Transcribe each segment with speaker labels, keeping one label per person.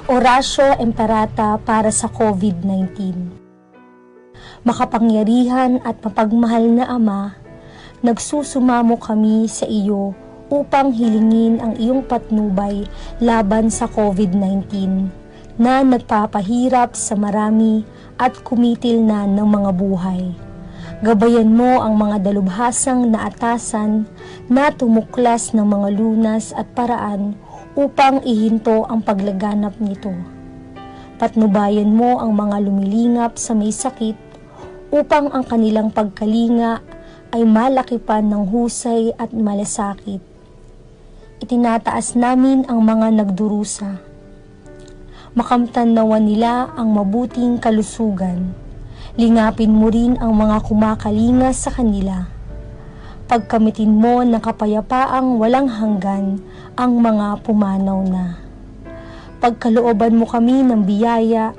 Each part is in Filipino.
Speaker 1: Oratio Imperata para sa COVID-19. Makapangyarihan at mapagmahal na Ama, nagsusumamo kami sa iyo upang hilingin ang iyong patnubay laban sa COVID-19 na nagpapahirap sa marami at kumitil na ng mga buhay. Gabayan mo ang mga dalubhasang naatasan na tumuklas ng mga lunas at paraan upang ihinto ang paglaganap nito. Patnubayan mo ang mga lumilingap sa may sakit upang ang kanilang pagkalinga ay malakipan ng husay at malasakit. Itinataas namin ang mga nagdurusa. Makamtan nawa nila ang mabuting kalusugan. Lingapin mo rin ang mga kumakalinga sa kanila. Pagkamitin mo ng kapayapaang walang hanggan ang mga pumanaw na. Pagkalooban mo kami ng biyaya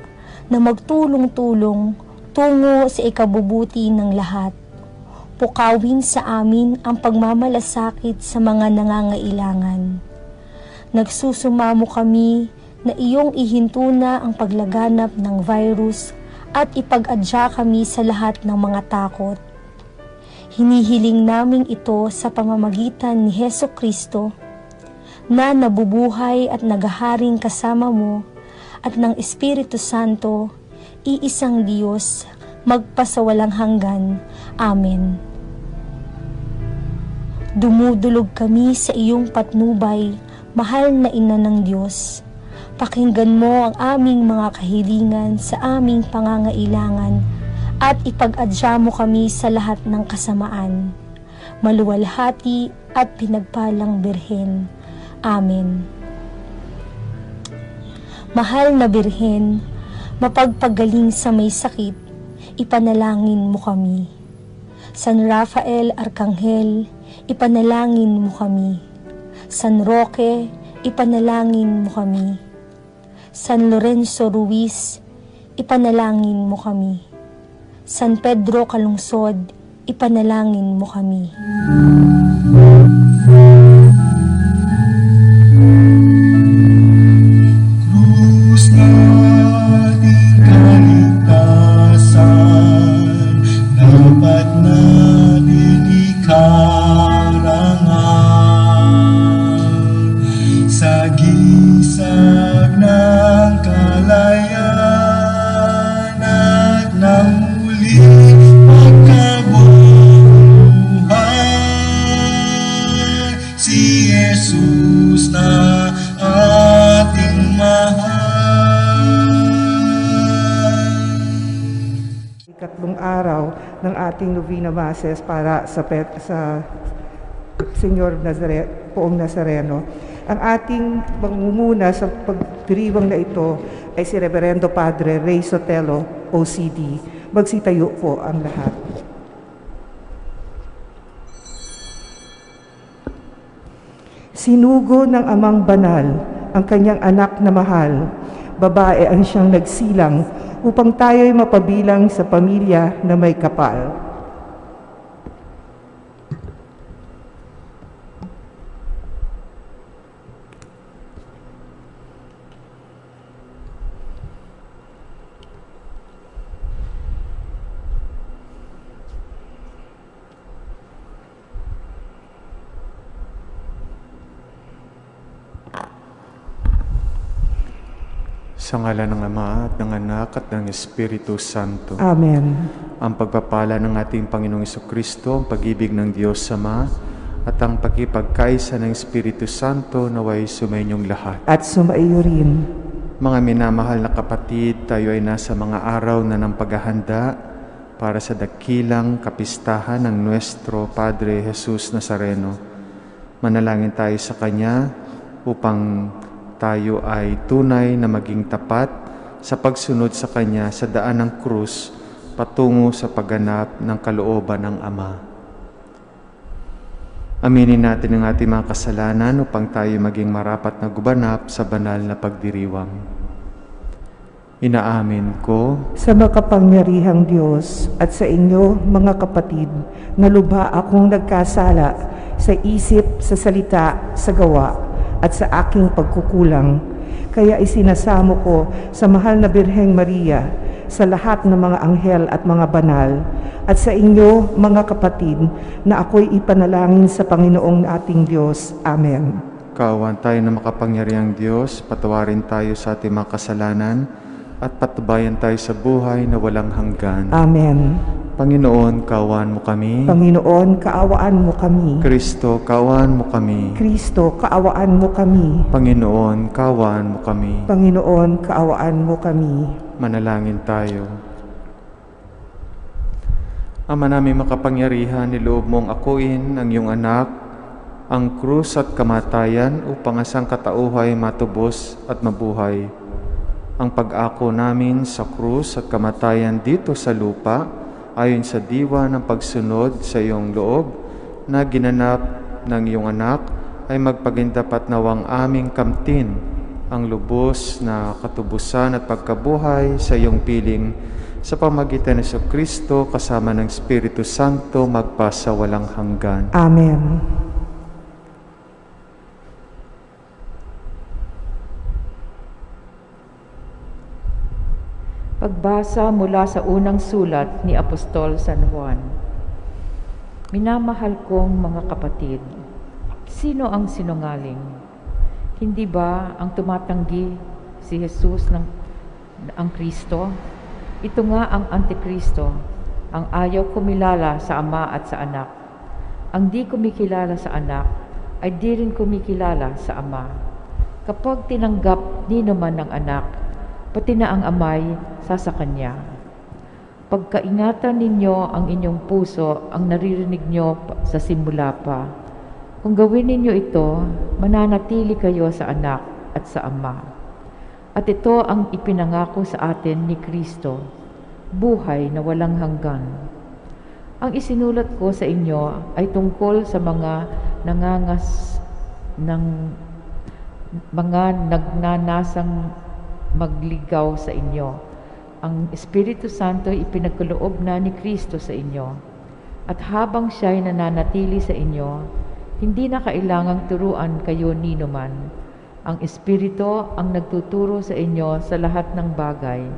Speaker 1: na magtulong-tulong tungo sa ikabubuti ng lahat. Pukawin sa amin ang pagmamalasakit sa mga nangangailangan. Nagsusumamo kami na iyong ihinto na ang paglaganap ng virus at ipag-adya kami sa lahat ng mga takot. Hinihiling namin ito sa pamamagitan ni Hesukristo na nabubuhay at naghaharing kasama mo at ng Espiritu Santo, iisang Diyos, magpasawalang hanggan. Amen. Dumudulog kami sa iyong patnubay, mahal na Ina ng Diyos. Pakinggan mo ang aming mga kahilingan sa aming pangangailangan at ipag-adya mo kami sa lahat ng kasamaan. Maluwalhati at pinagpalang Birhen. Amen. Mahal na Birhen, mapagpagaling sa may sakit, ipanalangin mo kami. San Rafael Arkanghel, ipanalangin mo kami. San Roque, ipanalangin mo kami. San Lorenzo Ruiz, ipanalangin mo kami. San Pedro Calungsod, ipanalangin mo kami.
Speaker 2: Krus na ating kaligtasan, dapat natin ikarangan sa gisag ng kalayaan at ng muling pagkabuhay. Si Jesus na ating mahal.
Speaker 3: Ikatlong araw ng ating Novena Masses para sa Senyor Poong Nazareno. Ang ating mangunguna sa pagdiriwang na ito ay si Reverendo Padre Ray Sotelo, OCD. Magsitayo po ang lahat. Sinugo ng Amang Banal ang kanyang anak na mahal. Babae ang siyang nagsilang upang tayo'y mapabilang sa pamilya na may kapal.
Speaker 4: Sa ngalan ng Ama at ng Anak at ng Espiritu Santo.
Speaker 3: Amen.
Speaker 4: Ang pagpapala ng ating Panginoong Jesucristo, ang pag-ibig ng Diyos Ama, at ang pagkipagkaisa ng Espiritu Santo naway sumainyong lahat.
Speaker 3: At sumaiyo rin.
Speaker 4: Mga minamahal na kapatid, tayo ay nasa mga araw na ng paghahanda para sa dakilang kapistahan ng Nuestro Padre Jesus Nazareno. Manalangin tayo sa Kanya upang tayo ay tunay na maging tapat sa pagsunod sa Kanya sa daan ng krus patungo sa pagganap ng kalooban ng Ama. Aminin natin ang ating mga kasalanan upang tayo maging marapat na gumanap sa banal na pagdiriwang. Inaamin ko
Speaker 3: sa makapangyarihang Diyos at sa inyo, mga kapatid, na lubha akong nagkasala sa isip, sa salita, sa gawa, at sa aking pagkukulang. Kaya isinasamo ko sa mahal na Birheng Maria, sa lahat ng mga anghel at mga banal, at sa inyo, mga kapatid, na ako'y ipanalangin sa Panginoong ating Diyos. Amen.
Speaker 4: Kaawan tayo na makapangyarihang Diyos, patawarin tayo sa ating mga kasalanan, at patubayan tayo sa buhay na walang hanggan.
Speaker 3: Amen.
Speaker 4: Panginoon, kaawaan mo kami.
Speaker 3: Panginoon, kaawaan mo kami.
Speaker 4: Kristo, kaawaan mo kami.
Speaker 3: Kristo, kaawaan mo kami.
Speaker 4: Panginoon, kaawaan mo kami.
Speaker 3: Panginoon, kaawaan mo kami.
Speaker 4: Manalangin tayo. Ama namin makapangyarihan, niloob mong akuin ang iyong anak, ang krus at kamatayan upang asang katauhay matubos at mabuhay. Ang pag-ako namin sa krus at kamatayan dito sa lupa, ayon sa diwa ng pagsunod sa iyong loob na ginanap ng iyong anak, ay magpagindapat nawang aming kamtin ang lubos na katubusan at pagkabuhay sa iyong piling sa pamagitan ni Kristo kasama ng Espiritu Santo magpasa walang hanggan.
Speaker 3: Amen.
Speaker 5: Pagbasa mula sa unang sulat ni Apostol San Juan. Minamahal kong mga kapatid, sino ang sinungaling? Hindi ba ang tumatanggi si Jesus ang Kristo? Ito nga ang Antikristo, ang ayaw kumilala sa Ama at sa Anak. Ang di kumikilala sa Anak ay di rin kumikilala sa Ama. Kapag tinanggap nino man ng Anak, pati na ang Amay sa Kanya. Pagkaingatan ninyo ang inyong puso ang naririnig nyo sa simula pa. Kung gawin ninyo ito, mananatili kayo sa Anak at sa Ama. At ito ang ipinangako sa atin ni Kristo, buhay na walang hanggan. Ang isinulat ko sa inyo ay tungkol sa mga nagnanasang magligaw sa inyo. Ang Espiritu Santo ipinagkaloob na ni Kristo sa inyo. At habang siya'y nananatili sa inyo, hindi na kailangang turuan kayo ninuman. Ang Espiritu ang nagtuturo sa inyo sa lahat ng bagay,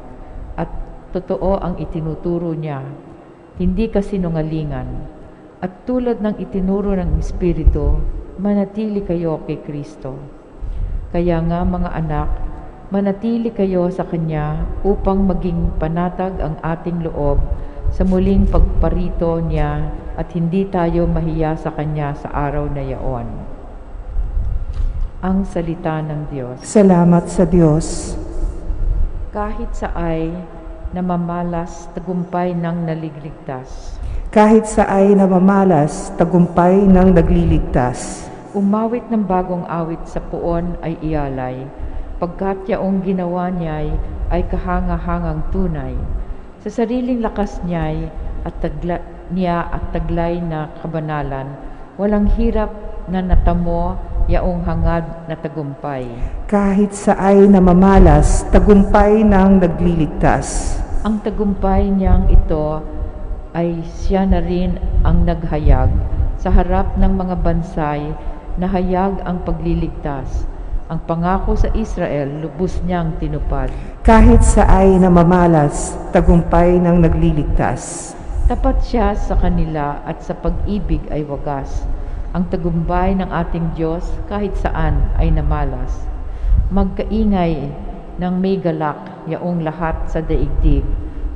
Speaker 5: at totoo ang itinuturo niya, hindi kasinungalingan. At tulad ng itinuro ng Espiritu, manatili kayo kay Kristo. Kaya nga mga anak, manatili kayo sa Kanya upang maging panatag ang ating loob sa muling pagparito niya at hindi tayo mahiya sa Kanya sa araw na yaon. Ang salita ng Diyos.
Speaker 3: Salamat sa Diyos.
Speaker 5: Kahit sa ay namamalas, tagumpay ng naligligtas.
Speaker 3: Kahit sa ay namamalas, tagumpay ng nagliligtas.
Speaker 5: Umawit ng bagong awit sa puon ay ialay, pagkat yaong ginawa niya'y ay kahanga-hangang tunay. Sa sariling lakas niya'y at taglay na kabanalan, walang hirap na natamo yaong hangad na tagumpay.
Speaker 3: Kahit sa ay namamalas, tagumpay ng nagliligtas.
Speaker 5: Ang tagumpay niyang ito ay siya na rin ang naghayag sa harap ng mga bansay, nahayag ang pagliligtas. Ang pangako sa Israel, lubos niyang tinupad.
Speaker 3: Kahit sa ay namamalas, tagumpay ng nagliligtas.
Speaker 5: Tapat siya sa kanila at sa pag-ibig ay wagas. Ang tagumpay ng ating Diyos kahit saan ay namalas. Magkaingay ng may galak yaong lahat sa daigdig.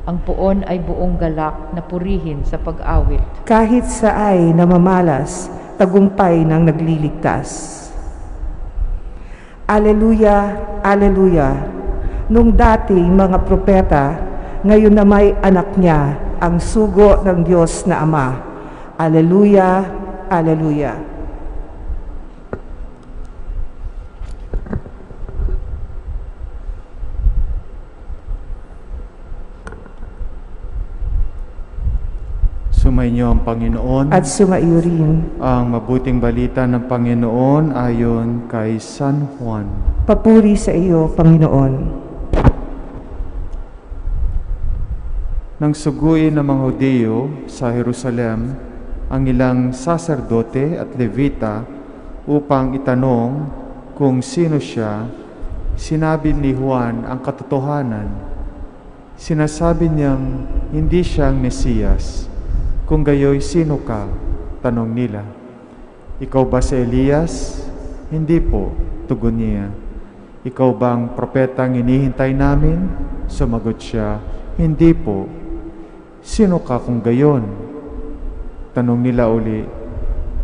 Speaker 5: Ang puon ay buong galak na purihin sa pag-awit.
Speaker 3: Kahit sa ay namamalas, tagumpay ng nagliligtas. Aleluya, aleluya. Nung dati mga propeta, ngayon na may anak niya, ang sugo ng Diyos na Ama. Aleluya, aleluya.
Speaker 4: Sumainyo ang Panginoon.
Speaker 3: At sumaiyo rin.
Speaker 4: Ang mabuting balita ng Panginoon ayon kay San Juan.
Speaker 3: Papuri sa iyo, Panginoon.
Speaker 4: Nang suguin ng mga Hudyo sa Jerusalem ang ilang saserdote at levita upang itanong kung sino siya, sinabi ni Juan ang katotohanan. Sinasabi niyang hindi siya ang Mesiyas. Kung gayoy, sino ka? Tanong nila. Ikaw ba si Elias? Hindi po, tugon niya. Ikaw bang propetang hinihintay namin? Sumagot siya, hindi po. Sino ka kung gayon? Tanong nila uli,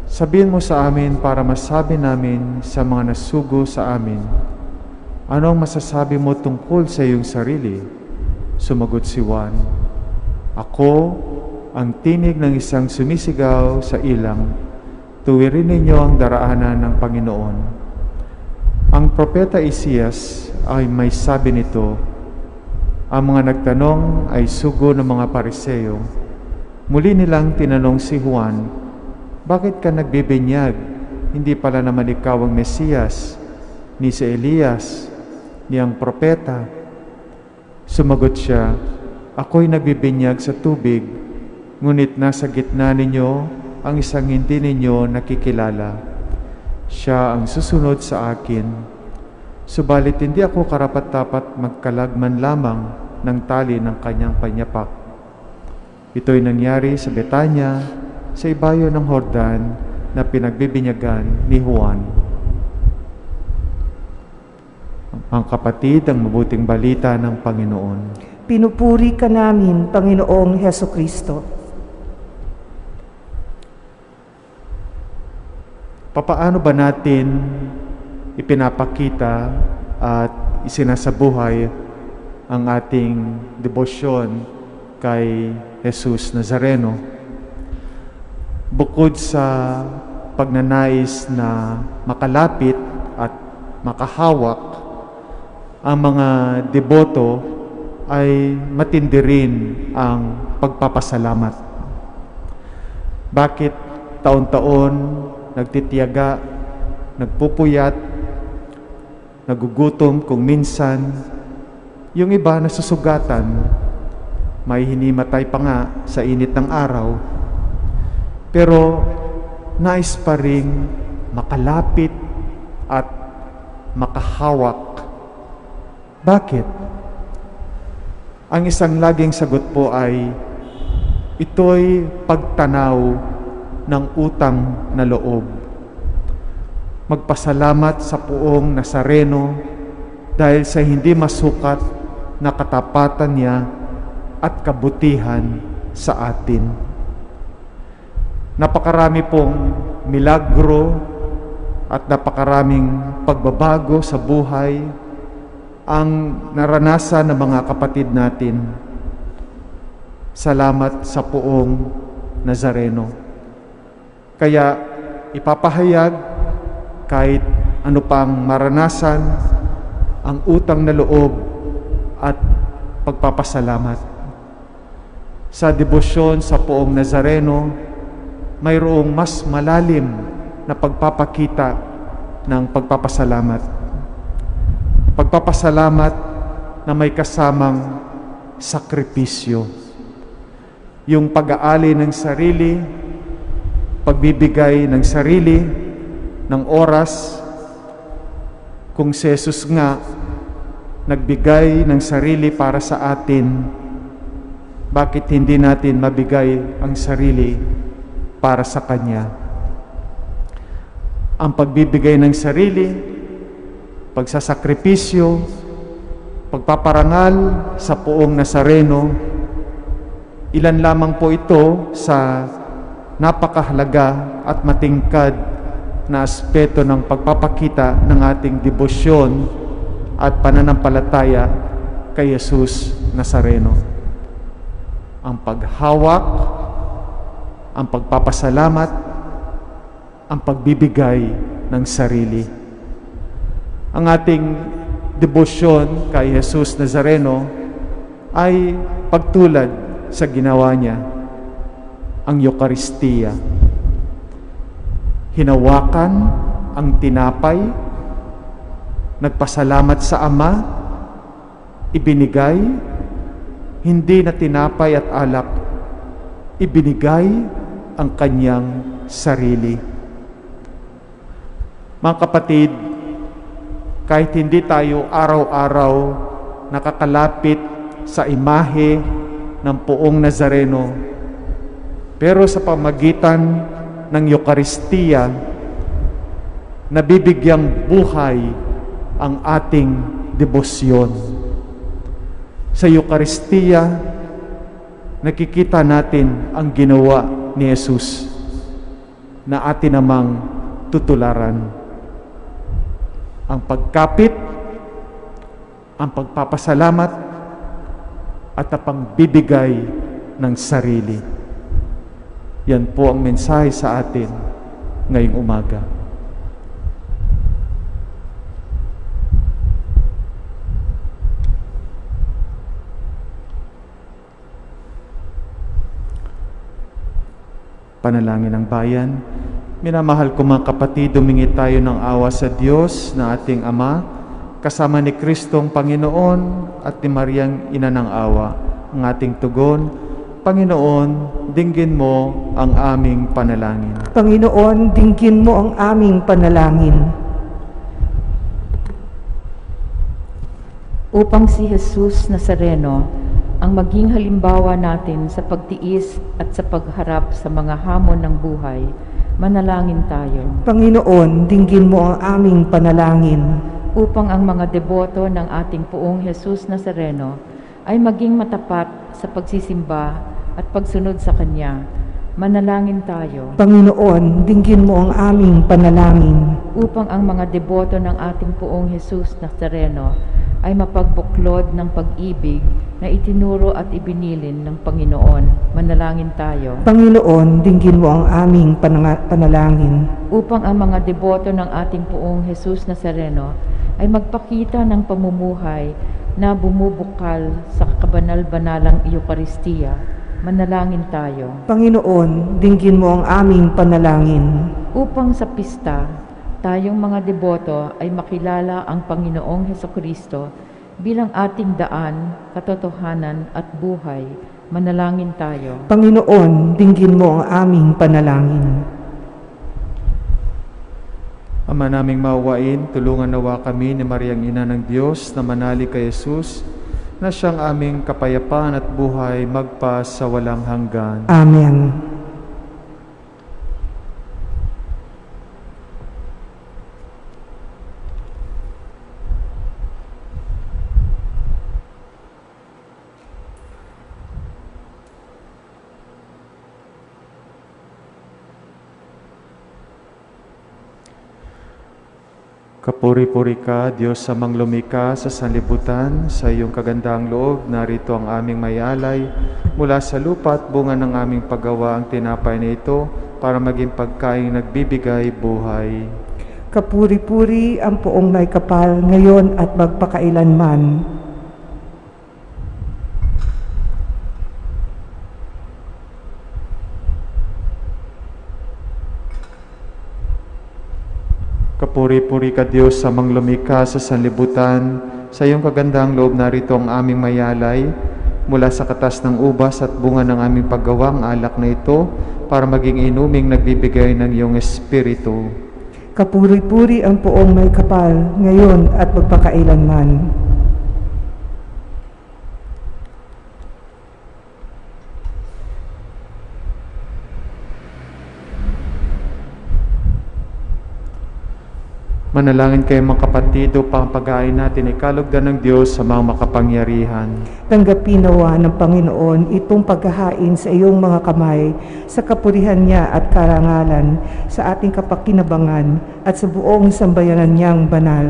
Speaker 4: sabihin mo sa amin para masabi namin sa mga nasugo sa amin. Anong masasabi mo tungkol sa iyong sarili? Sumagot si Juan, ako ang tinig ng isang sumisigaw sa ilang, tuwirin ninyo ang daraanan ng Panginoon. Ang propeta Isias ay may sabi nito, ang mga nagtanong ay sugo ng mga Pariseo. Muli nilang tinanong si Juan, bakit ka nagbibinyag? Hindi pala naman ikaw ang Mesiyas, ni si Elias, ni ang propeta. Sumagot siya, ako'y nagbibinyag sa tubig, ngunit nasa gitna ninyo ang isang hindi ninyo nakikilala. Siya ang susunod sa akin. Subalit hindi ako karapat-dapat magkalagman lamang ng tali ng kanyang panyapak. Ito'y nangyari sa Betanya, sa ibayo ng Jordan na pinagbibinyagan ni Juan. Ang kapatid, ang mabuting balita ng Panginoon.
Speaker 3: Pinupuri ka namin, Panginoong Hesukristo.
Speaker 4: Papaano ba natin ipinapakita at isinasabuhay ang ating debosyon kay Jesus Nazareno? Bukod sa pagnanais na makalapit at makahawak, ang mga deboto ay matindi rin ang pagpapasalamat. Bakit taon-taon nagtitiyaga, nagpupuyat, nagugutom kung minsan, yung iba nasusugatan, may hinimatay pa nga sa init ng araw, pero nais pa ring makalapit at makahawak. Bakit? Ang isang laging sagot po ay, ito'y pagtanaw ng utang na loob. Magpasalamat sa Poong Nazareno dahil sa hindi masukat na katapatan niya at kabutihan sa atin. Napakarami pong milagro at napakaraming pagbabago sa buhay ang naranasan ng mga kapatid natin. Salamat sa Poong Nazareno. Kaya ipapahayag kahit ano pang maranasan ang utang na loob at pagpapasalamat. Sa debosyon sa Poong Nazareno, mayroong mas malalim na pagpapakita ng pagpapasalamat. Pagpapasalamat na may kasamang sakripisyo. Yung pag-aali ng sarili, pagbibigay ng sarili, ng oras. Kung si Jesus nga nagbigay ng sarili para sa atin, bakit hindi natin mabigay ang sarili para sa Kanya? Ang pagbibigay ng sarili, pagsasakripisyo, pagpaparangal sa Poong Nazareno, ilan lamang po ito sa napakahalaga at matingkad na aspeto ng pagpapakita ng ating debosyon at pananampalataya kay Jesus Nazareno. Ang paghawak, ang pagpapasalamat, ang pagbibigay ng sarili. Ang ating debosyon kay Jesus Nazareno ay pagtulad sa ginawa niya, ang Eucharistia. Hinawakan ang tinapay, nagpasalamat sa Ama, ibinigay, hindi na tinapay at alak, ibinigay ang kanyang sarili. Mga kapatid, kahit hindi tayo araw-araw nakakalapit sa imahe ng Poong Nazareno, pero sa pamagitan ng Eukaristiya, nabibigyang buhay ang ating debosyon. Sa Eukaristiya, nakikita natin ang ginawa ni Jesus na atin namang tutularan. Ang pagkapit, ang pagpapasalamat, at ang pagbibigay ng sarili. Yan po ang mensahe sa atin ngayong umaga. Panalangin ng bayan. Minamahal ko mga kapatid, humingi tayo ng awa sa Diyos na ating Ama, kasama ni Kristong Panginoon at ni Mariang Ina ng Awa. Ang ating tugon, Panginoon, dinggin mo ang aming panalangin.
Speaker 3: Panginoon, dinggin mo ang aming panalangin.
Speaker 5: Upang si Jesus Nazareno ang maging halimbawa natin sa pagtiis at sa pagharap sa mga hamon ng buhay, manalangin tayo.
Speaker 3: Panginoon, dinggin mo ang aming panalangin.
Speaker 5: Upang ang mga deboto ng ating Poong Jesus Nazareno ay maging matapat sa pagsisimba at pagsunod sa Kanya, manalangin tayo.
Speaker 3: Panginoon, dinggin mo ang aming panalangin.
Speaker 5: Upang ang mga deboto ng ating Poong Jesus Nazareno ay mapagbuklod ng pag-ibig na itinuro at ibinilin ng Panginoon, manalangin tayo.
Speaker 3: Panginoon, dinggin mo ang aming panalangin.
Speaker 5: Upang ang mga deboto ng ating Poong Jesus Nazareno ay magpakita ng pamumuhay na bumubukal sa kabanal-banalang Eukaristiya, manalangin tayo.
Speaker 3: Panginoon, dinggin mo ang aming panalangin.
Speaker 5: Upang sa pista, tayong mga deboto ay makilala ang Panginoong Hesukristo bilang ating daan, katotohanan at buhay, manalangin tayo.
Speaker 3: Panginoon, dinggin mo ang aming panalangin.
Speaker 4: Ama naming maawain, tulungan nawa kami ni Mariang Ina ng Diyos na manalig kay Jesus, na siyang aming kapayapaan at buhay magpa sa walang hanggan.
Speaker 3: Amen.
Speaker 4: Kapuri-puri ka, Diyos sa manglumika sa sanlibutan, sa iyong kagandahang loob, narito ang aming mayalay. Mula sa lupa at bunga ng aming paggawa ang tinapay na ito para maging pagkain nagbibigay buhay.
Speaker 3: Kapuri-puri ang Poong may kapal ngayon at magpakailanman.
Speaker 4: Kapuri-puri ka, Diyos sa manglumika sa sanlibutan, sa iyong kagandahang loob narito ang aming mayalay. Mula sa katas ng ubas at bunga ng aming paggawang alak na ito para maging inuming nagbibigay ng iyong Espiritu.
Speaker 3: Kapuri-puri ang Poong may kapal ngayon at magpakailanman.
Speaker 4: Manalangin kayo mga kapatid upang pag-aay natin ikalugdan ng Diyos sa mga makapangyarihan.
Speaker 3: Tanggapin nawa ng Panginoon itong paghahain sa iyong mga kamay sa kapurihan niya at karangalan, sa ating kapakinabangan at sa buong sambayanan niyang banal.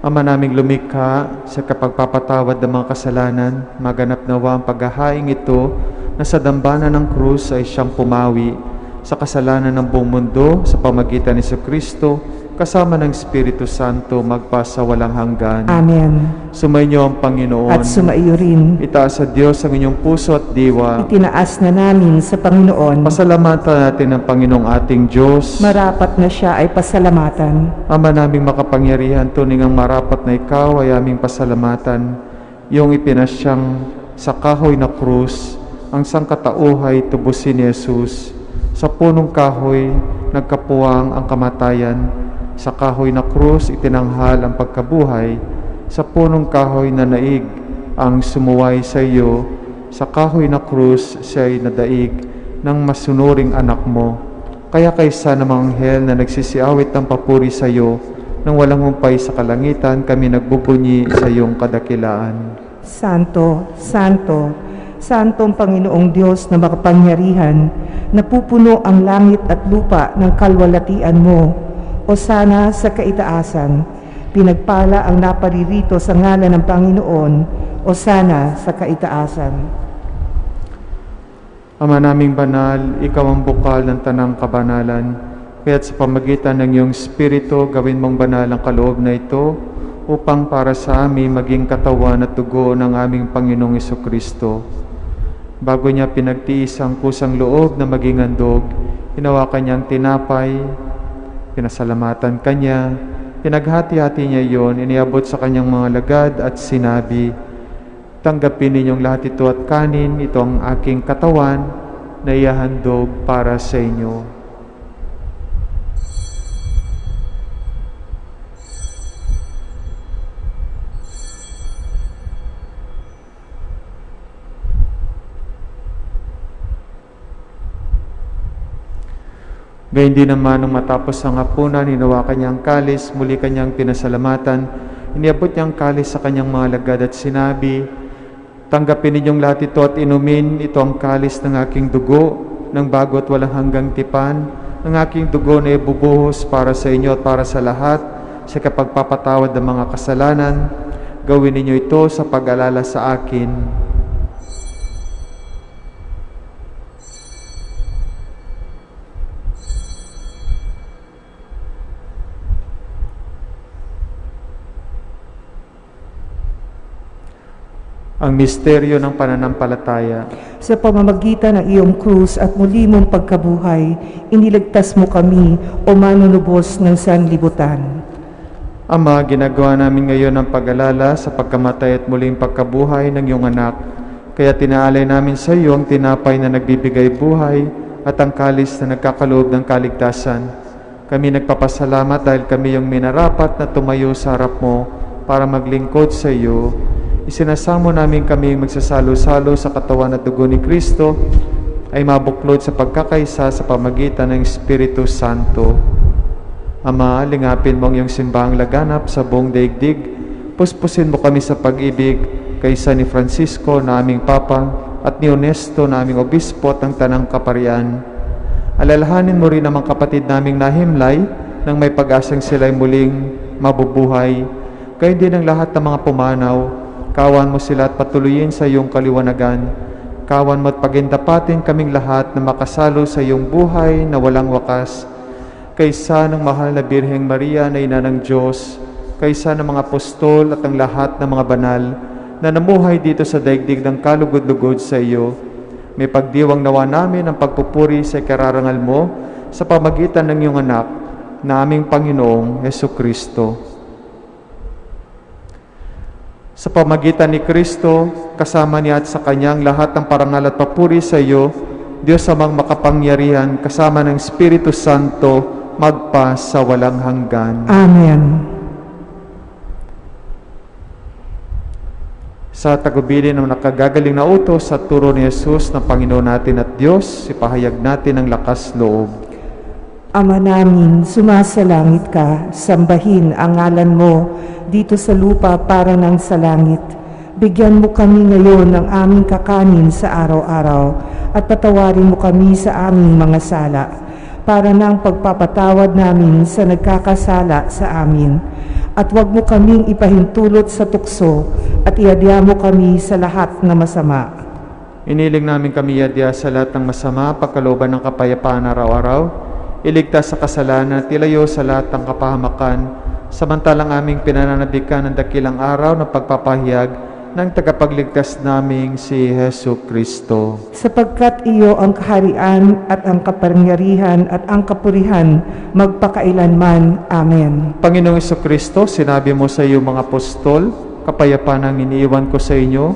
Speaker 4: Ama naming lumikha, sa kapagpapatawad ng mga kasalanan, maganap nawa ang paghahain ito na sa dambana ng krus ay siyang pumawi sa kasalanan ng buong mundo sa pamagitan ni Jesucristo, kasama ng Espiritu Santo magpa sa walang hanggan.
Speaker 3: Amen.
Speaker 4: Sumainyo ang Panginoon.
Speaker 3: At sumaiyo rin.
Speaker 4: Itaas sa Diyos ang inyong puso at diwa.
Speaker 3: Itinaas na namin sa Panginoon.
Speaker 4: Pasalamatan natin ang Panginoong ating Diyos.
Speaker 3: Marapat na siya ay pasalamatan.
Speaker 4: Ama naming makapangyarihan, tuning ang marapat na ikaw ay aming pasalamatan. Iyong ipinasyang sa kahoy na krus, ang sangkatauhay tubusin ni Jesus. Sa punong kahoy, nagkapuwang ang kamatayan, Sa kahoy na krus, itinanghal ang pagkabuhay. Sa punong kahoy na naig, ang sumuway sa iyo. Sa kahoy na krus, siya'y nadaig ng masunuring anak mo. Kaya kaysa ng mga anghel na nagsisiawit ng papuri sa iyo, nang walang humpay sa kalangitan, kami nagbubunyi sa iyong kadakilaan.
Speaker 3: Santo, Santo, Santong Panginoong Diyos na makapangyarihan, napupuno ang langit at lupa ng kalwalatian mo. O sana sa kaitaasan, pinagpala ang naparirito sa ngalan ng Panginoon. O sana sa kaitaasan.
Speaker 4: Ama naming banal, ikaw ang bukal ng tanang kabanalan, kaya't sa pamagitan ng iyong Espiritu, gawin mong banal ang kaloob na ito, upang para sa amin maging katawan at dugo ng aming Panginoong Jesucristo. Bago niya pinagtiis ang kusang loob na maging handog, hinawakan niya ang tinapay, pinasalamatan kanya, pinaghati-hati niya iyon, iniabot sa kanyang mga lagad at sinabi, "Tanggapin ninyong lahat ito at kanin, ito ang aking katawan na ihahandog para sa inyo." Gayun din naman nung matapos ang hapunan, hinawakan niya ang kalis, muli kanyang pinasalamatan, iniabot niya ang kalis sa kanyang mga lagad at sinabi, "Tanggapin ninyong lahat ito at inumin, ito ang kalis ng aking dugo, ng bago at walang hanggang tipan, ng aking dugo na ibubuhos para sa inyo at para sa lahat, sa kapagpapatawad ng mga kasalanan. Gawin ninyo ito sa pag-alala sa akin." Ang misteryo ng pananampalataya.
Speaker 3: Sa pamamagitan ng iyong krus at muli mong pagkabuhay, iniligtas mo kami o manunubos ng sanlibutan.
Speaker 4: Ama, ginagawa namin ngayon ang pag-alala sa pagkamatay at muling pagkabuhay ng iyong anak. Kaya tinaalay namin sa iyo ang tinapay na nagbibigay buhay at ang kalis na nagkakaloob ng kaligtasan. Kami nagpapasalamat dahil kami yung minarapat na tumayo sa harap mo para maglingkod sa iyo. Isinasamo namin kami magsasalo-salo sa katawan at dugo ni Kristo ay mabuklod sa pagkakaisa sa pamagitan ng Espiritu Santo. Ama, lingapin mo ang iyong simbahang laganap sa buong daigdig. Puspusin mo kami sa pag-ibig kaysa ni Francisco na aming Papa at ni Honesto na aming Obispo at ang Tanang Kaparian. Alalahanin mo rin ang mga kapatid naming nahimlay nang may pag-asang sila'y muling mabubuhay. Gayon din ang lahat ng mga pumanaw. Kawan mo sila at patuloyin sa iyong kaliwanagan. Kawan mo at pagindapatin kaming lahat na makasalo sa iyong buhay na walang wakas. Kaysa ng mahal na Birheng Maria na ina ng Diyos, kaysa ng mga apostol at ang lahat ng mga banal na namuhay dito sa daigdig ng kalugod-lugod sa iyo, may pagdiwang nawa namin ang pagpupuri sa ikararangal mo sa pamagitan ng iyong anak na aming Panginoong Jesucristo. Sa pamagitan ni Kristo, kasama niya at sa Kanyang lahat ng parangal at papuri sa iyo, Diyos amang makapangyarihan, kasama ng Espiritu Santo, magpa sa walang hanggan.
Speaker 3: Amen.
Speaker 4: Sa tagubilin ng nakagagaling na utos at turo ni Jesus na Panginoon natin at Diyos, ipahayag natin ang lakas loob.
Speaker 3: Ama namin, sumasalangit ka, sambahin ang ngalan mo dito sa lupa para nang sa langit. Bigyan mo kami ngayon ng aming kakanin sa araw-araw at patawarin mo kami sa aming mga sala para nang pagpapatawad namin sa nagkakasala sa amin. At huwag mo kaming ipahintulot sa tukso at iadya mo kami sa lahat na masama.
Speaker 4: Iniling namin kami iadya sa lahat ng masama, pagkalooban ng kapayapaan araw-araw. Iligtas sa kasalanan at ilayo sa lahat ng kapahamakan, samantalang aming pinananabikan ng dakilang araw ng pagpapahayag ng tagapagligtas naming si Hesu Kristo.
Speaker 3: Sapagkat iyo ang kaharian at ang kapangyarihan at ang kapurihan magpakailanman. Amen.
Speaker 4: Panginoong Hesu Kristo, sinabi mo sa iyo mga apostol, kapayapaan ang iniiwan ko sa inyo,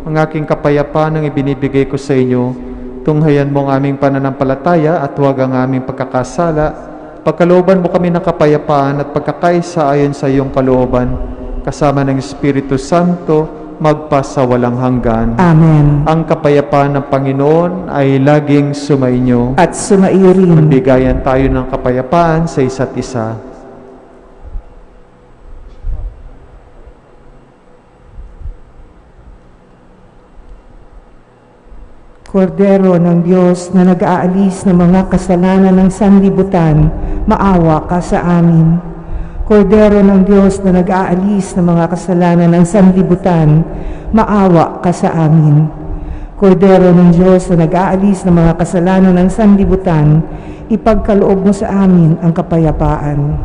Speaker 4: ang aking kapayapaan ang ibinibigay ko sa inyo. Tunghayan mo ang aming pananampalataya at huwag ang aming pagkakasala. pagkalooban mo kami ng kapayapaan at pagkakaisa ayon sa iyong kalooban, kasama ng Espiritu Santo, magpa sa walang hanggan.
Speaker 3: Amen.
Speaker 4: Ang kapayapaan ng Panginoon ay laging sumainyo.
Speaker 3: At sumaiyo rin.
Speaker 4: Magbigayan tayo ng kapayapaan sa isa't isa.
Speaker 3: Kordero ng Diyos na nag-aalis ng mga kasalanan ng sanlibutan, maawa ka sa amin. Kordero ng Diyos na nag-aalis ng mga kasalanan ng sanlibutan, maawa ka sa amin. Kordero ng Diyos na nag-aalis ng mga kasalanan ng sanlibutan, ipagkaloob mo sa amin ang kapayapaan.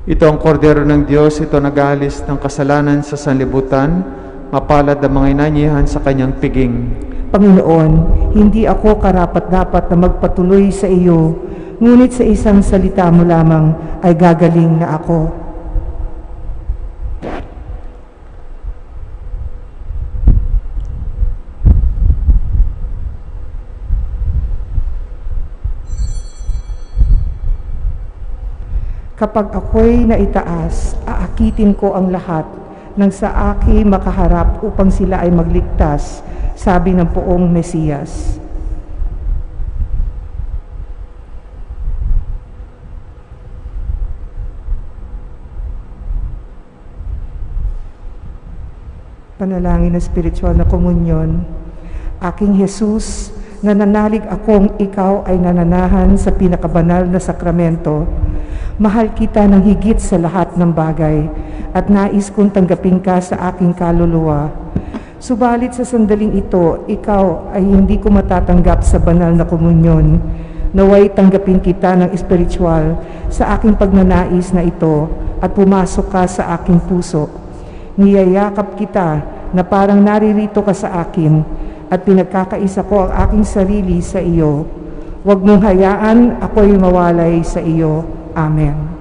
Speaker 4: Ito ang kordero ng Diyos, ito nag-aalis ng kasalanan sa sanlibutan, mapalad ang mga inanyihan sa kanyang piging.
Speaker 3: Panginoon, hindi ako karapat-dapat na magpatuloy sa iyo, ngunit sa isang salita mo lamang ay gagaling na ako. Kapag ako'y naitaas, aakitin ko ang lahat nang sa aki makaharap upang sila ay magligtas, sabi ng poong Mesiyas. Panalangin na spiritual na komunyon. Aking Jesus, nananalig akong ikaw ay nananahan sa pinakabanal na sakramento. Mahal kita ng higit sa lahat ng bagay at nais kong tanggapin ka sa aking kaluluwa. Subalit sa sandaling ito, ikaw ay hindi ko matatanggap sa banal na komunyon. Naway tanggapin kita ng espiritual sa aking pagnanais na ito at pumasok ka sa aking puso. Niyayakap kita na parang naririto ka sa akin at pinagkakaisa ko ang aking sarili sa iyo. Huwag mong hayaan ako'y mawalay sa iyo. Amen.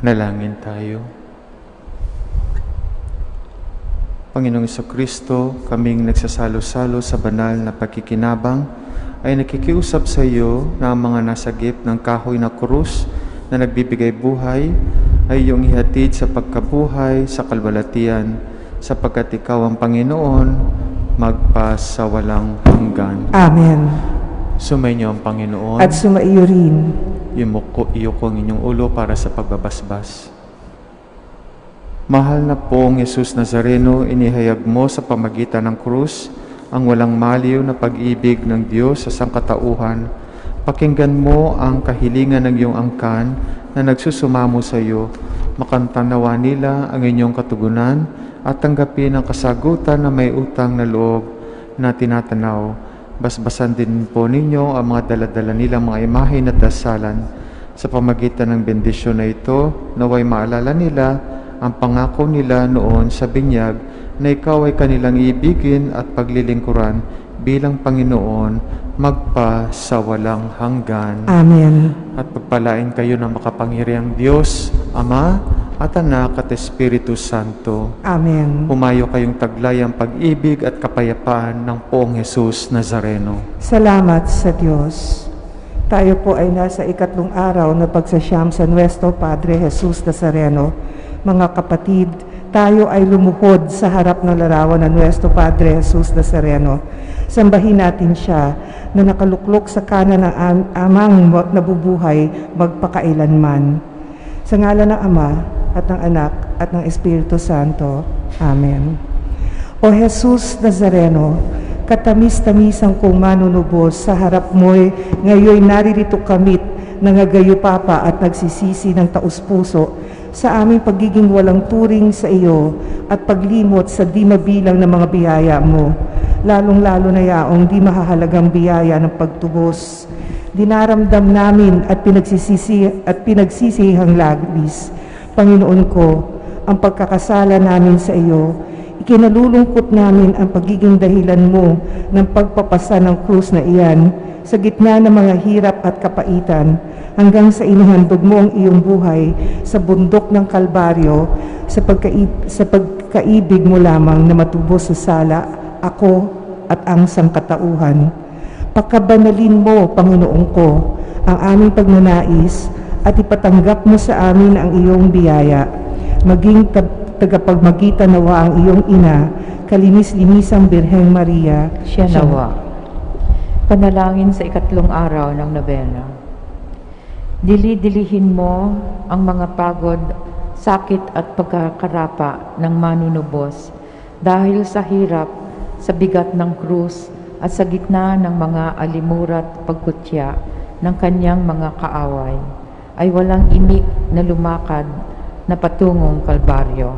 Speaker 4: Manalangin tayo. Panginoong Kristo, kaming nagsasalo-salo sa banal na pagkikinabang, ay nakikiusap sa iyo na ang mga nasagip ng kahoy na krus na nagbibigay buhay ay iyong ihatid sa pagkabuhay sa kalwalatian, sapagkat ikaw ang Panginoon, magpasawalang hanggan.
Speaker 3: Amen.
Speaker 4: Sumainyo ang Panginoon.
Speaker 3: At sumaiyo rin.
Speaker 4: Iyo ko ang inyong ulo para sa pagbabasbas. Mahal na pong Jesus Nazareno, inihayag mo sa pamagitan ng krus ang walang maliw na pag-ibig ng Diyos sa sangkatauhan. Pakinggan mo ang kahilingan ng iyong angkan na nagsusumamo sa iyo. Makantanawa nila ang inyong katugunan at tanggapin ang kasagutan na may utang na loob na tinatanaw. Basbasan din po ninyo ang mga daladala nilang mga imahe na dasalan. Sa pamagitan ng bendisyon na ito, naway maalala nila ang pangako nila noon sa binyag na ikaw ay kanilang ibigin at paglilingkuran bilang Panginoon magpasawalang hanggan.
Speaker 3: Amen.
Speaker 4: At pagpalain kayo ng makapangyarihang Diyos, Ama at Anak at Espiritu Santo.
Speaker 3: Amen.
Speaker 4: Pumayo kayong taglay ang pag-ibig at kapayapaan ng poong Jesus Nazareno.
Speaker 3: Salamat sa Diyos. Tayo po ay nasa ikatlong araw na pagsasyam sa Nuestro Padre Jesus Nazareno. Mga kapatid, tayo ay lumuhod sa harap ng larawan ng Nuestro Padre Jesus Nazareno. Sambahin natin siya na nakaluklok sa kanan ng amang nabubuhay magpakailanman. Sa ngalan ng Ama at ng Anak at ng Espiritu Santo. Amen. O Jesus Nazareno, katamis-tamisang kong manunubos, sa harap mo'y ngayon naririto kamit, nangagayupapa at nagsisisi ng taus-puso sa aming pagiging walang turing sa iyo at paglimot sa di mabilang na mga biyaya mo, lalong-lalo na yaong di mahahalagang biyaya ng pagtubos. Dinaramdam namin at pinagsisihang labis, Panginoon ko, ang pagkakasala namin sa iyo. Ikinalulungkot namin ang pagiging dahilan mo ng pagpapasa ng krus na iyan sa gitna ng mga hirap at kapaitan, hanggang sa inihandog mo ang iyong buhay sa bundok ng Kalbaryo sa pagkaibig mo lamang na matubos sa sala, ako at ang sangkatauhan. Pagkabanalin mo, Panginoon ko, ang aming pagnanais at ipatanggap mo sa amin ang iyong biyaya. Maging tagapagmagitan nawa ang iyong ina, kalinis-linisang Birheng Maria.
Speaker 5: Siya nawa. Panalangin sa ikatlong araw ng nobena. Dili-dilihin mo ang mga pagod, sakit at pagkakarapa ng manunubos dahil sa hirap, sa bigat ng krus at sa gitna ng mga alimurat pagkutya ng kanyang mga kaaway, ay walang imik na lumakad na patungong Kalbaryo.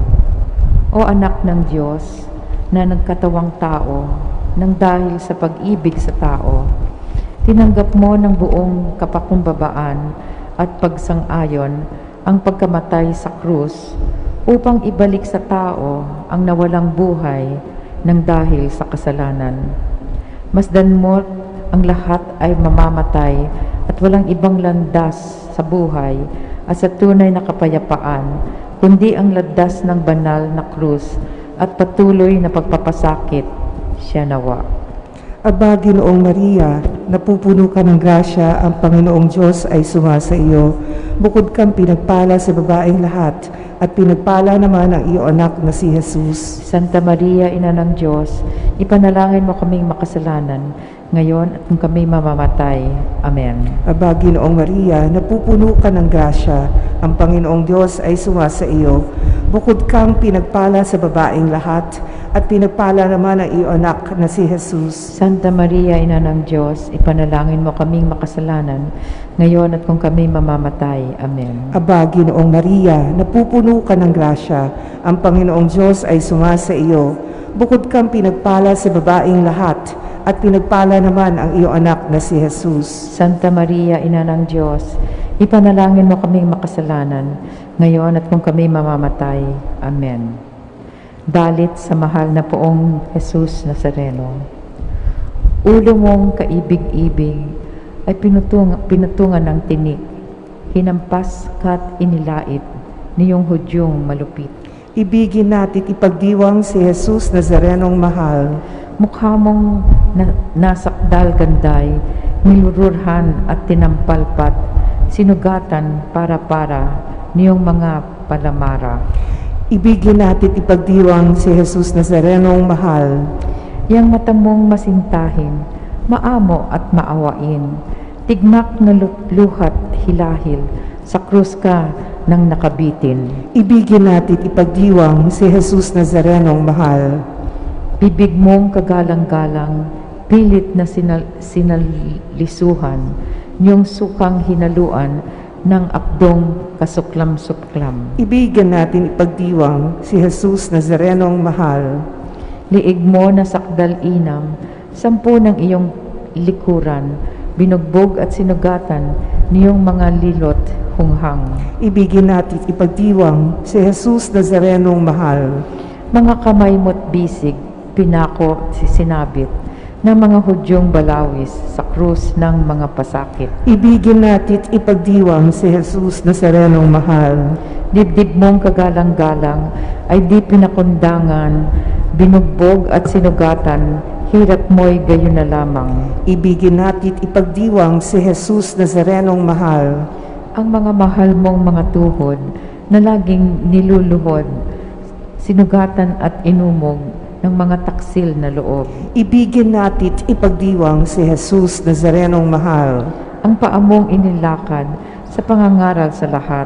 Speaker 5: O anak ng Diyos na nagkatawang tao nang dahil sa pag-ibig sa tao, tinanggap mo ng buong kapakumbabaan at pagsang-ayon ang pagkamatay sa krus upang ibalik sa tao ang nawalang buhay ng dahil sa kasalanan. Masdan mo ang lahat ay mamamatay at walang ibang landas sa buhay at sa tunay na kapayapaan, kundi ang landas ng banal na krus at patuloy na pagpapasakit. Siya nawa.
Speaker 3: Aba, Ginoong Maria, napupuno ka ng grasya, ang Panginoong Diyos ay sumasa iyo. Bukod kang pinagpala sa babaeng lahat, at pinagpala naman ang iyong anak na si Jesus.
Speaker 5: Santa Maria, Ina ng Diyos, ipanalangin mo kaming makasalanan, ngayon at kung kami mamamatay. Amen.
Speaker 3: Aba, Ginoong Maria, napupuno ka ng grasya, ang Panginoong Diyos ay sumasa iyo. Bukod kang pinagpala sa babaeng lahat, at pinagpala naman ang iyong anak na si Jesus.
Speaker 5: Santa Maria, Ina ng Diyos, ipanalangin mo kaming makasalanan, ngayon at kung kami mamamatay. Amen.
Speaker 3: Aba, Ginoong Maria, napupuno ka ng grasya, ang Panginoong Diyos ay sumasa iyo. Bukod kang pinagpala sa babaeng lahat, at pinagpala naman ang iyong anak na si Jesus.
Speaker 5: Santa Maria, Ina ng Diyos, ipanalangin mo kaming makasalanan, ngayon at kung kami mamamatay. Amen. Dalit sa mahal na poong Jesus Nazareno. Ulo mong kaibig-ibig ay pinutungan ng tinik, hinampas ka't inilait, niyong Hudyong malupit.
Speaker 3: Ibigin natin ipagdiwang si Jesus Nazarenong mahal.
Speaker 5: Mukha mong nasakdal ganday, nilururhan at tinampalpat, sinugatan para niyong mga palamara.
Speaker 3: Ibigin natin ipagdiwang si Jesus Nazarenong mahal.
Speaker 5: Yang mata mong masintahin, maamo at maawain, tigmak na luhat hilahil, sa krus ka nang nakabitin.
Speaker 3: Ibigin natin ipagdiwang si Jesus Nazarenong mahal.
Speaker 5: Bibig mong kagalang-galang, pilit na sinalisuhan, niyong sukang hinaluan ng akdong kasuklam-suklam.
Speaker 3: Ibigin natin ipagdiwang si Jesus Nazarenong mahal.
Speaker 5: Liig mo na sakdal inam, 10 ng iyong likuran, binugbog at sinugatan niyong mga lilot hunghang.
Speaker 3: Ibigin natin ipagdiwang si Jesus Nazarenong mahal.
Speaker 5: Mga kamay mo't bisig, pinako sinabit, ng mga Hudyong balawis sa krus ng mga pasakit.
Speaker 3: Ibigin natin ipagdiwang si Jesus Nazarenong mahal.
Speaker 5: Dibdib mong kagalang-galang ay di pinakundangan, binugbog at sinugatan, hirap mo'y gayon na lamang.
Speaker 3: Ibigin natin ipagdiwang si Jesus Nazarenong mahal.
Speaker 5: Ang mga mahal mong mga tuhod na laging niluluhod, sinugatan at inumog ng mga taksil na loob.
Speaker 3: Ibigin natin ipagdiwang si Jesus Nazarenong mahal.
Speaker 5: Ang paamong inilakad sa pangangaral sa lahat,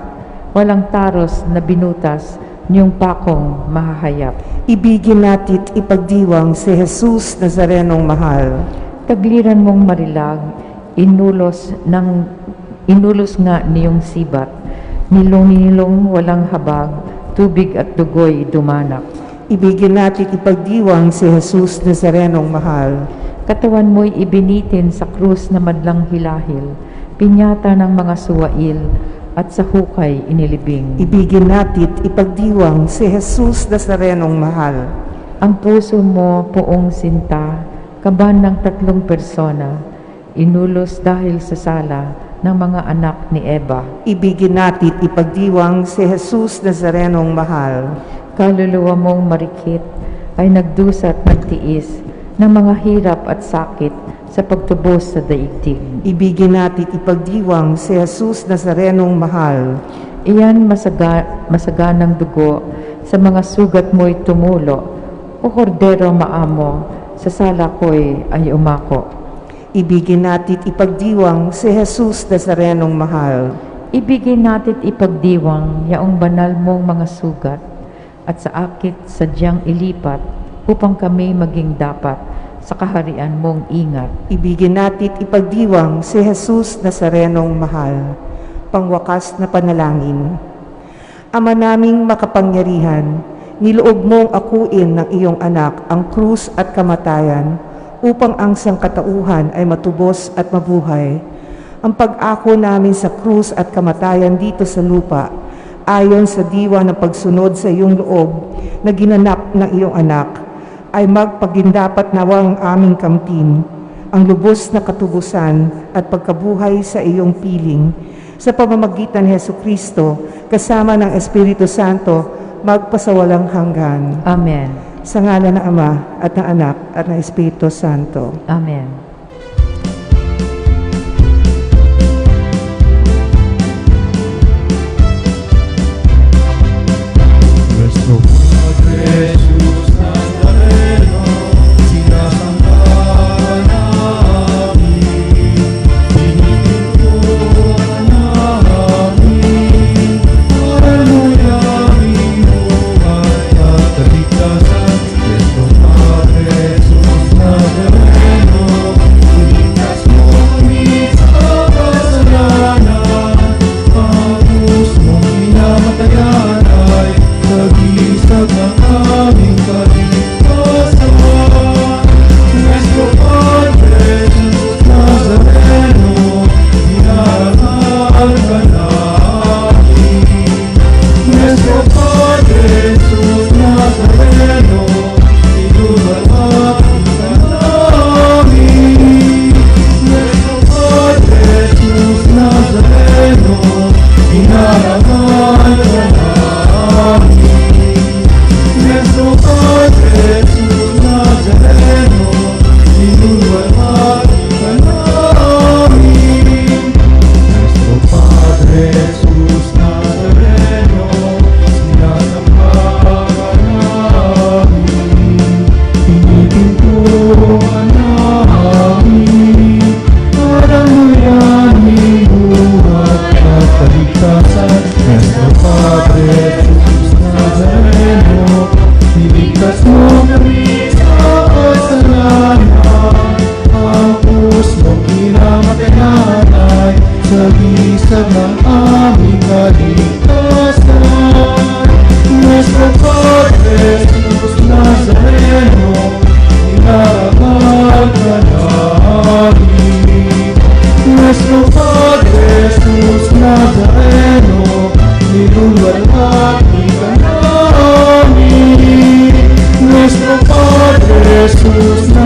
Speaker 5: walang taros na binutas niyong pakong mahahayap.
Speaker 3: Ibigin natin ipagdiwang si Jesus Nazarenong mahal.
Speaker 5: Tagliran mong marilag, inulos nga niyong sibat, nilong walang habag, tubig at dugoy dumanak.
Speaker 3: Ibigin natin ipagdiwang si Jesus Nazarenong mahal.
Speaker 5: Katawan mo'y ibinitin sa krus na madlang hilahil, pinyata ng mga suwail, at sa hukay inilibing.
Speaker 3: Ibigin natin ipagdiwang si Jesus Nazarenong mahal.
Speaker 5: Ang puso mo poong sinta, kaban ng 3 persona, inulos dahil sa sala ng mga anak ni Eva.
Speaker 3: Ibigin natin ipagdiwang si Jesus Nazarenong mahal.
Speaker 5: Kaluluwa mong marikit ay nagdusat nagtiis ng mga hirap at sakit sa pagtubos sa daigdig.
Speaker 3: Ibigin natin ipagdiwang si Jesus Nazarenong mahal.
Speaker 5: Iyan masaganang dugo sa mga sugat mo'y tumulo, o kordero maamo, sa sala ko'y ay umako.
Speaker 3: Ibigin natin ipagdiwang si Jesus Nazarenong mahal.
Speaker 5: Ibigin natin ipagdiwang yaong banal mong mga sugat, at sa akit sadyang ilipat upang kami maging dapat sa kaharian mong ingat.
Speaker 3: Ibigin natin ipagdiwang si Jesus Nazarenong mahal. Pangwakas na panalangin. Ama naming makapangyarihan, niloob mong akuin ng iyong anak ang krus at kamatayan upang ang sangkatauhan ay matubos at mabuhay. Ang pag-ako namin sa krus at kamatayan dito sa lupa ayon sa diwa ng pagsunod sa iyong loob na ginanap ng iyong anak, ay magpagindapat nawang aming kamtin, ang lubos na katubusan at pagkabuhay sa iyong piling, sa pamamagitan ni Jesucristo, kasama ng Espiritu Santo, magpasawalang hanggan.
Speaker 5: Amen.
Speaker 3: Sa ngalan ng Ama at ng Anak at ng Espiritu Santo.
Speaker 5: Amen.
Speaker 2: Nuestro Padre Jesus Nazareno, sinasamba namin, tinitulungan namin, haleluya, buhay at kaligtasan. Nuestro Padre Jesus Nazareno,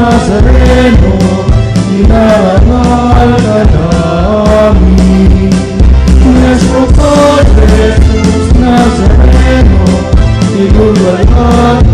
Speaker 2: Nazareno, inarangal ka namin. Nuestro Padre Jesus Nazareno, ilulwalhati